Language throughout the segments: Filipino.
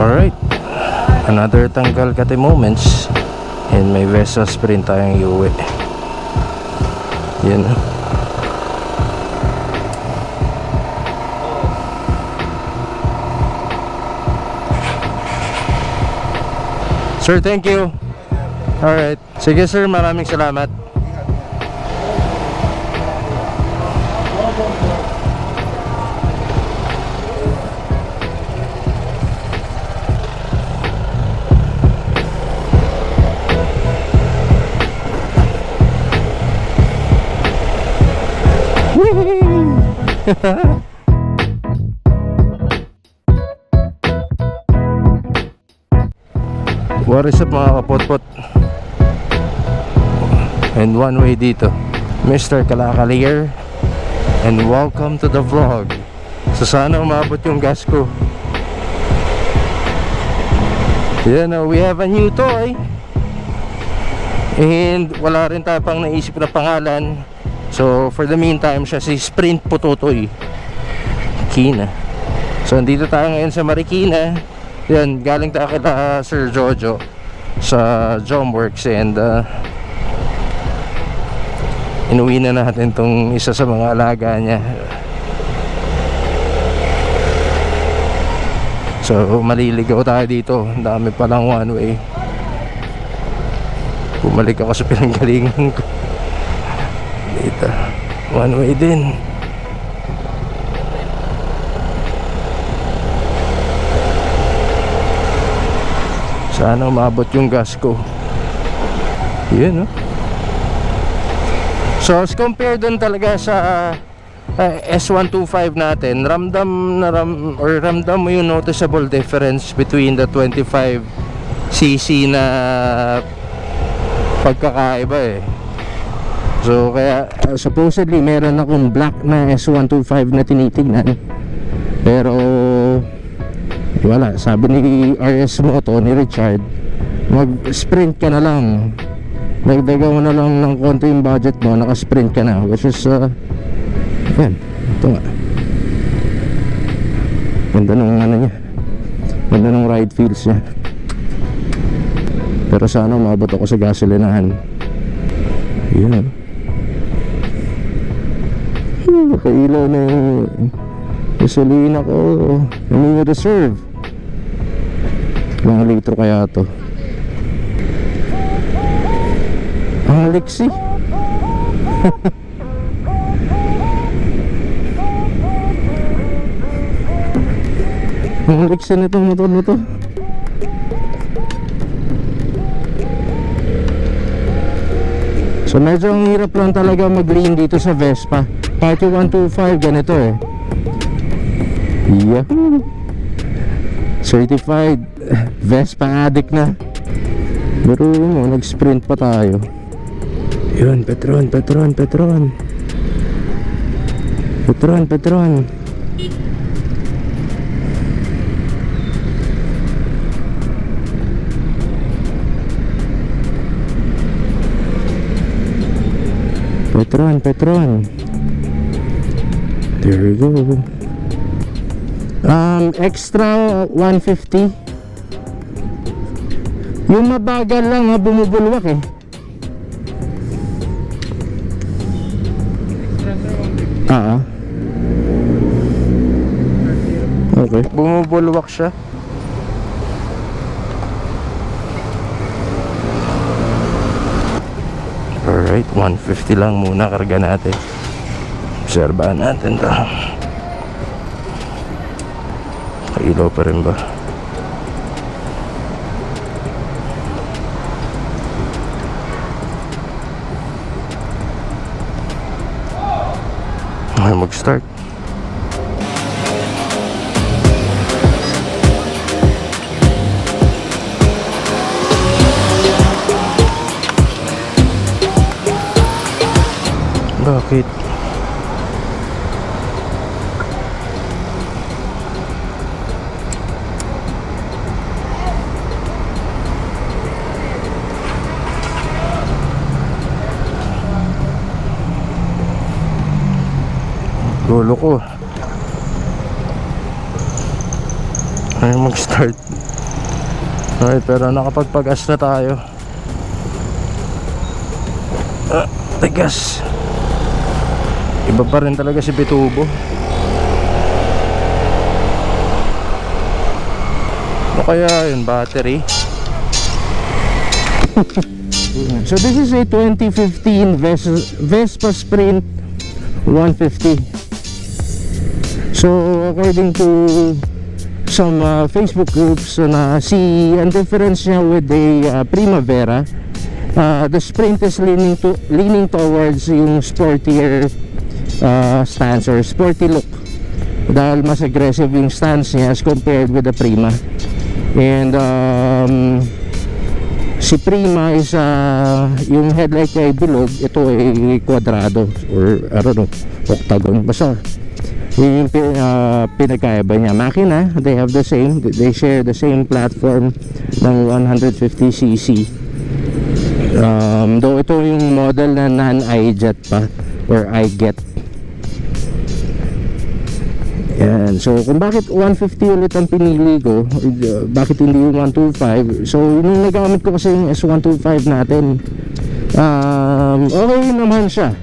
Alright, another tanggal kate moments. And may Vespa sprint tayong iuwi. Yan. Sir, thank you. Alright. Sige sir, maraming salamat. What is up mga kapotpot? And one way dito, Mr. Kalakalier, and welcome to the vlog. So sana umabot yung gas ko. We have a new toy. And wala rin tayo pang naisip na pangalan. So for the meantime, siya si Sprint Pututoy Kina. So andito tayo ngayon sa Marikina. Yan, galing tayo kila Sir Jojo sa Jomworks. And inuwi na natin tong isa sa mga alaga niya. So maliligaw tayo dito. Ang dami palang one way. Bumalik ako sa pinanggalingan ko. Dito, one way din. Sana umabot yung gas ko. Yun, no? So as compared dun talaga sa S125 natin, ramdam mo yung noticeable difference between the 25cc na pagkakaiba eh. So kaya supposedly meron akong black na S125 na tinitignan, pero wala. Sabi ni RS Moto, ni Richard, mag-sprint ka na lang, dagdagan mo na lang ng konti yung budget mo, naka-sprint ka na. Which is yan, ito nga, ganda nung ano niya, ganda nung ride feels niya. Pero sana umabot ako sa gasolinahan. Yun, nakailaw na yung gasolina ko. Yung reserve, mga litro kaya to. Ang liksi. Ang liksi na itong motor na to. So medyo ang hirap lang talaga mag-lean dito sa Vespa. Kahit yung 125 ganito eh. Yeah. Certified Vespa addict na. Pero mo, nag-sprint pa tayo. Yun, Petron. Petron. Petron. Petron. There we go. Extra 150. Yung mabagal lang ha, bumubulwak eh. Okay, bumubulwak siya. Alright, 150 lang muna karga natin. Obserbahan natin to. Kailaw pa rin ba? Okay, mag-start. Bakit? Lolo ko. Ay mag-start. Alright, pero nakapagpagas na tayo. Tigas. Iba pa rin talaga si Bitubo. Ano kaya yun, battery? So this is a 2015 Vespa Sprint 150. So according to some Facebook groups na ang difference niya with the Primavera, the Sprint is leaning towards yung sportier stance or sporty look, dahil mas aggressive yung stance niya as compared with the Prima. And si Prima is yung headlight niya ay bilog, ito ay kwadrado or I don't know, octagon. Basta yun yung pinagkaiba niya. Makina, they have the same, they share the same platform ng 150cc. Though ito yung model na non-iJet pa or iGet. Yan. So kung bakit 150 ulit ang pinili ko, bakit hindi yung 125? So yung nagamit ko kasi yung S125 natin, okay naman siya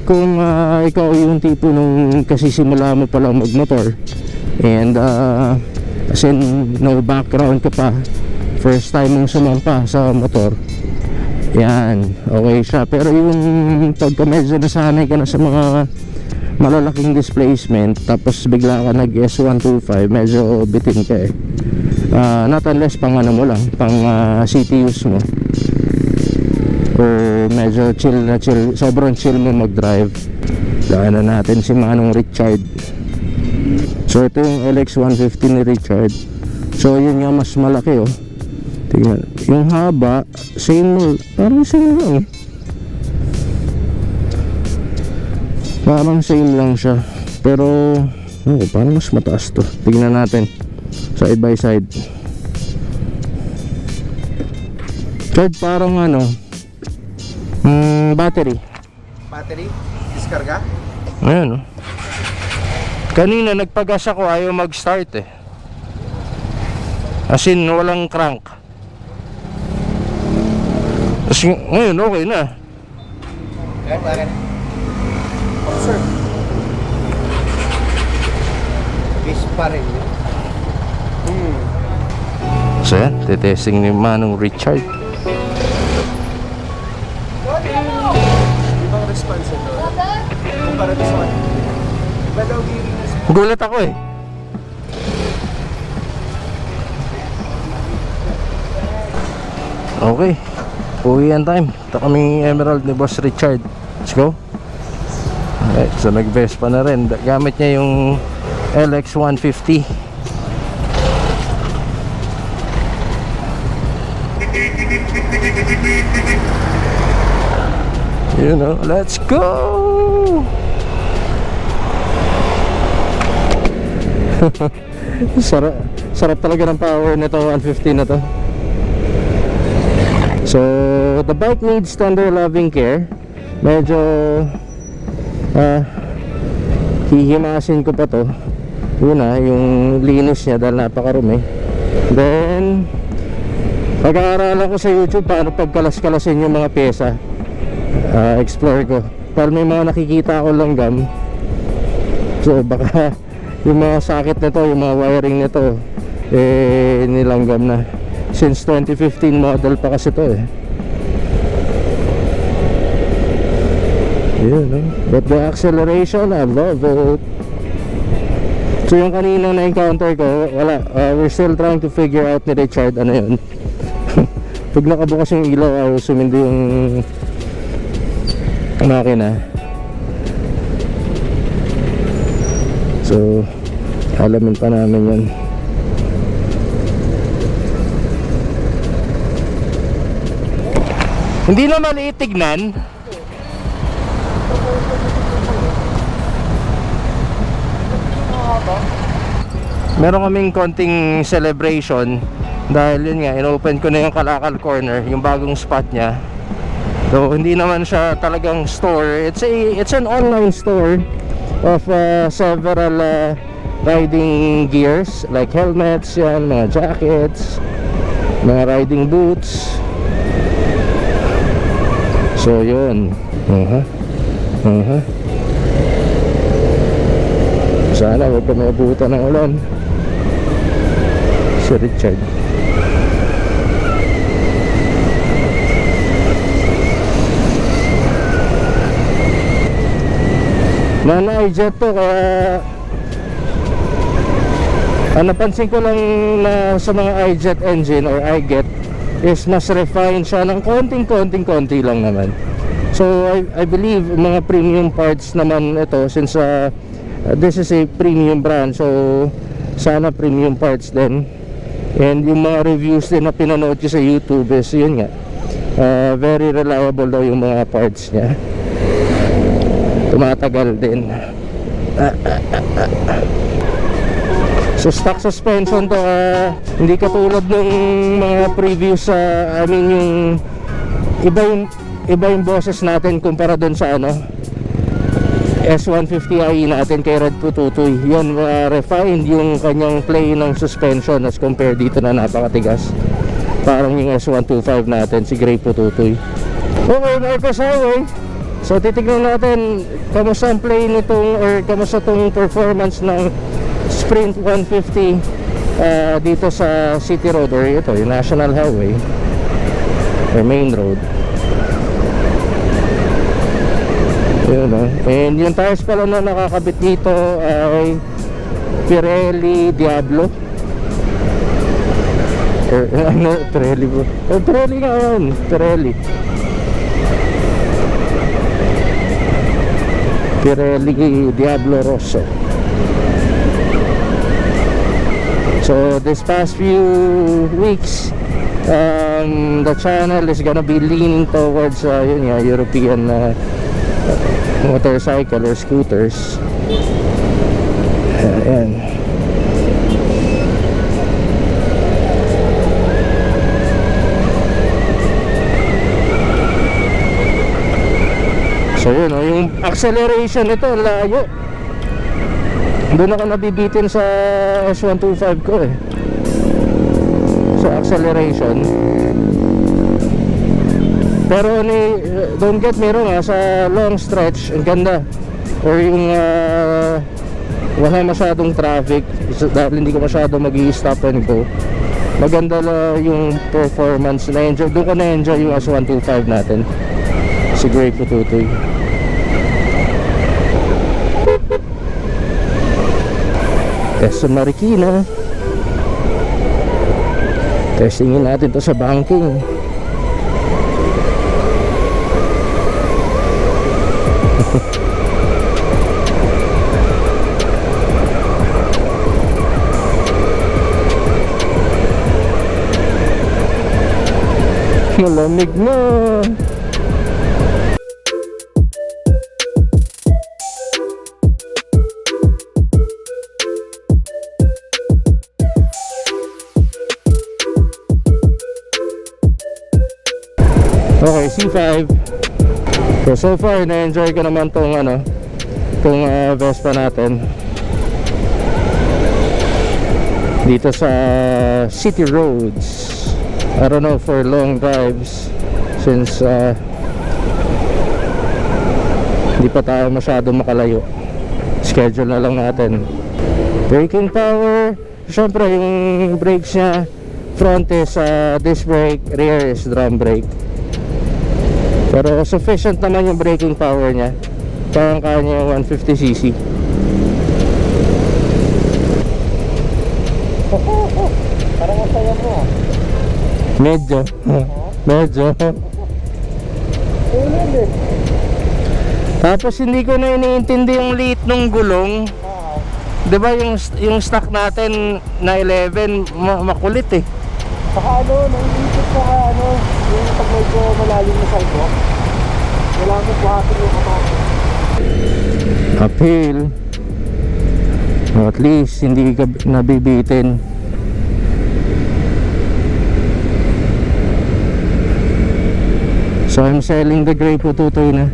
kung ikaw yung tipo nung kasisimula mo palang magmotor, and as in no background ka pa, first time mong sumampa sa motor, yan, okay siya. Pero yung pagka medyo nasanay ka na sa mga malalaking displacement, tapos bigla ka nag S125, medyo bitin ka eh. Not unless pang ano mo lang, pang city use mo, or medyo chill, sobrang chill mo mag-drive. Daanan natin si Manong Richard. So ito yung LX150 ni Richard. So yun nga, mas malaki oh. Tingnan, yung haba same, parang same lang eh. Parang same lang siya, pero parang mas mataas to. Tingnan natin side by side. Chad, parang ano, battery diskarga. Ayan oh. Kanina nagpagas ako, ayaw mag-start eh. As in walang crank. As in, ngayon okay na. Bakit? Observe. Vespa rin yun. So yan, tetesting ni Manong Richard. Ibang response ito. Kumpara to sa one. Iba daw yung response. Gulat ako eh. Okay, uwian time. Ito kami Emerald ni Boss Richard. Let's go. Alright, so nag-Vespa na rin. Gamit niya yung LX150. You know, let's go. Sarap talaga ng power nito 150 na to. So the bike needs tender loving care. Medyo hihimasin ko pa to. Una, yung linis niya dahil napakarumi. Then pag-aaralan ko sa YouTube paano pagkalas-kalasin yung mga pyesa. Explore ko. Pero may mga nakikita ako langgam. So baka yung mga sakit nito, yung mga wiring nito nilanggam na. Since 2015 model pa kasi to eh. Yun, no? But the acceleration, I love it. So yung kanina na-encounter ko, wala, we're still trying to figure out ni Richard ano yun. Pag nakabukas yung ilaw, sumindi yung makina. So alamin pa namin yun. Hindi na maliit tignan. Meron kaming konting celebration dahil yun nga, inopen ko na yung Kalakal Corner, yung bagong spot niya. So hindi naman siya talagang store. It's an online store of several riding gears like helmets, yan, mga jackets, mga riding boots. So yun. Sana huwag ka maabutan ng ulan. Si Richard. Nana-jet to, kaya napansin ko lang na sa mga iJet engine or iGet is mas refined siya ng konti lang naman. So I believe mga premium parts naman ito, since this is a premium brand, so sana premium parts din. And yung mga reviews din na pinanood ko sa YouTube is yun nga, very reliable daw yung mga parts niya, tumatagal din. So stock suspension to, hindi katulad ng mga previous, I mean yung iba yung boses natin kumpara dun sa S150i natin kay Red Pututoy. Yun, refined yung kanyang play ng suspension as compared dito na napakatigas. Parang yung S125 natin, si Grey Pututoy. Okay, Marcos Highway. So titignan natin kamusta ang play nitong, or kamusta tong performance ng Sprint 150 dito sa City Road, or ito yung National Highway or Main Road. Yun, and yung tires pala na nakakabit dito ay Pirelli Diablo, or Pirelli bro. Pirelli nga yun, Pirelli Diablo Rosso. So this past few weeks, the channel is gonna be leaning towards yun nga, European motorcycle or scooters. Ayan. So yun, yung acceleration nito layo. Doon ako nabibitin sa S125 ko eh, sa acceleration. Pero don't get me wrong, sa long stretch ang ganda, or yung wala masyadong traffic, dahil hindi ko masyado mag-i-stop and go, maganda na yung performance. Na-enjoy, doon ko na-enjoy yung S125 natin, si Grey Pututoy. Quezon Marikina. Testingin natin to sa banking. Malamig na. Okay, C5. So far na-enjoy ko naman tong Vespa natin dito sa city roads. I don't know, for long drives, since hindi pa tayo masyado makalayo. Schedule na lang natin. Braking power, syempre yung brakes nya, front is disc brake, rear is drum brake. Pero sufficient naman yung braking power nya, parang kaya niya yung 150cc. Parang masaya mo. Medyo. Tapos hindi ko na iniintindi yung liit ng gulong. Diba yung stock natin na 11 makulit eh. Saka naiisip ko yung pag medyo malalim na sidewalk, wala mo buhatin yung kapatid. Uphill. At least hindi ka nabibitin. So I'm selling the Grey Pututoy na.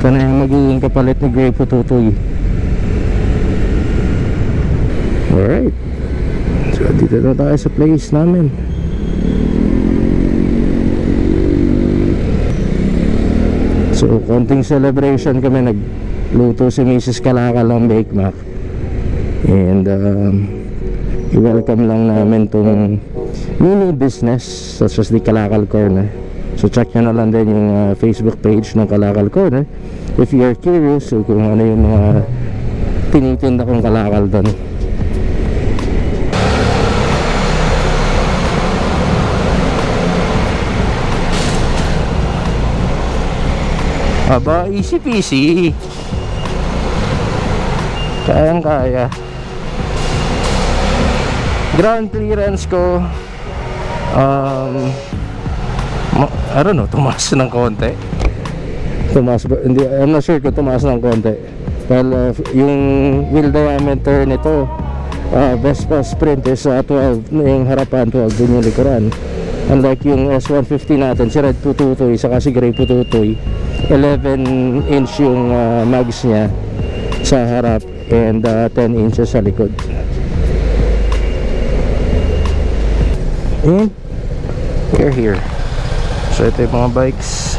Ito na yung magiging kapalit ni Grey Pututoy. Alright. So dito Dito na tayo sa place namin. So, konting celebration kami. Nagluto si Mrs. Kalakal ng Bake Mac. And i-welcome lang namin tong mini business such as the Kalakal Corner. So check nyo na lang din yung Facebook page ng Kalakal Corner if you are curious so kung ano yung mga tinitinda kong kalakal doon. Aba, easy peasy. Kayang kaya. Ground clearance ko I don't know, tumaas ng konti. Tumaas ba? Hindi, I'm not sure kung tumaas ng konti. Well, yung wheel diameter nito Vespa Sprint is 12, yung harapan 12, din yung likuran. Unlike yung S150 natin, si Red Pututoy, saka si Gray Pututoy, 11 inch yung mags niya sa harap and 10 inches sa likod. And we're here. So ito yung mga bikes.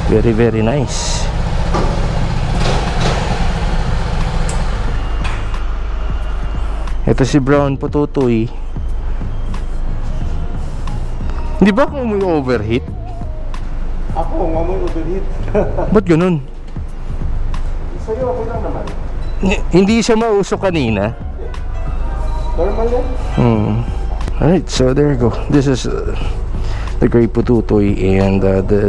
Very very nice. Ito si Brown Pututoy. Di ba kung may overheat? Ako, ngamoy overheat. Ba't ganun? Sa'yo, okay lang naman. Hindi siya mausok kanina. Normal yan. Alright, so there you go. This is the Gray Pututoy and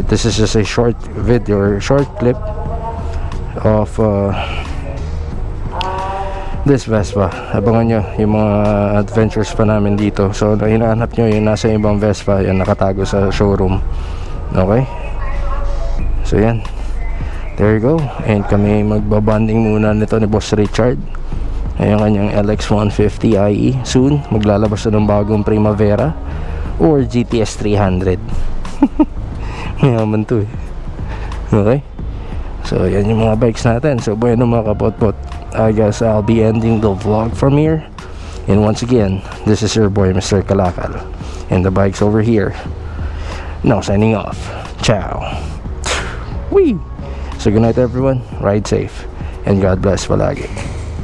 this is just a short video or short clip of this Vespa. Abangan nyo yung mga adventures pa namin dito. So hinahanap nyo yung nasa ibang Vespa, yan nakatago sa showroom. Okay, so yan, there you go. And kami magbabanding muna nito ni Boss Richard. Ayan kanyang LX150 IE. Soon maglalabas na ng bagong Primavera or GTS 300. Mayaman to eh. Okay, so yan yung mga bikes natin. So bueno mga kapotpot, I guess I'll be ending the vlog from here. And once again, this is your boy Mr. Kalakal, and the bike's over here. Now signing off. Ciao. Wee. So good night everyone, ride safe, and God bless palagi.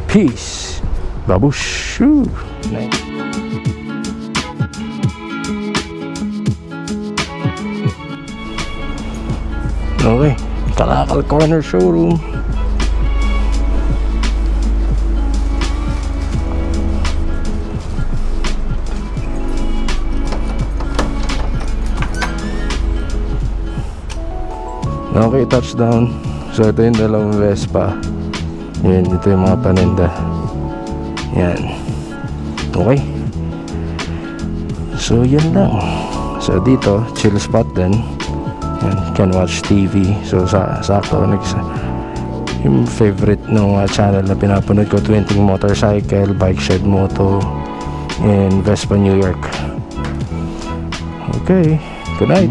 Peace. Babush. Night. Okay, Kalakal Corner Showroom. Okay, touchdown. So ito yung dalawang Vespa. Yan, dito yung mga paninda. Yan. Okay. So yan lang. So dito, chill spot din. Yan, can watch TV. So sakto, yung favorite ng channel na pinapanood ko, Twenting Motorcycle, Bike Shed Moto, and Vespa New York. Okay, good night.